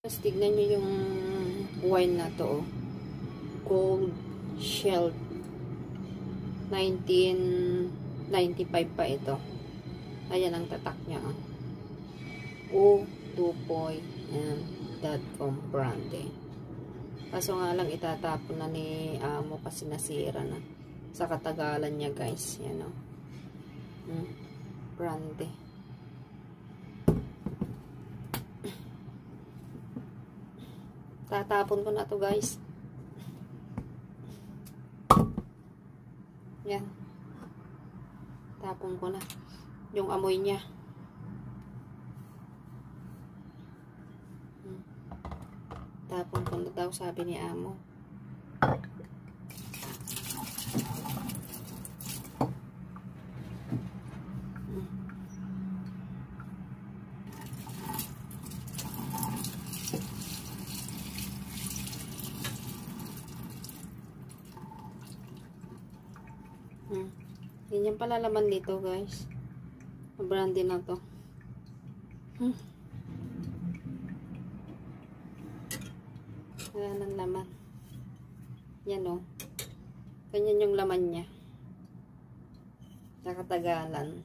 Tapos tignan nyo yung wine na to. Gold Shell. 1995 pa ito. Ayan ang tatak niya. O2.com brande. Kaso nga lang itatapon na ni amo kasi nasira na. Sa katagalan niya guys. Yan o. Brande. Tatapon ko na to guys. Yan. Tapon ko na. Yung amoy niya. Tapon ko na daw sabi ni amo. Ganyan pala laman dito guys. Brandy na to. Wala nang laman. Yan o. Ganyan yung laman niya. Sa katagalan.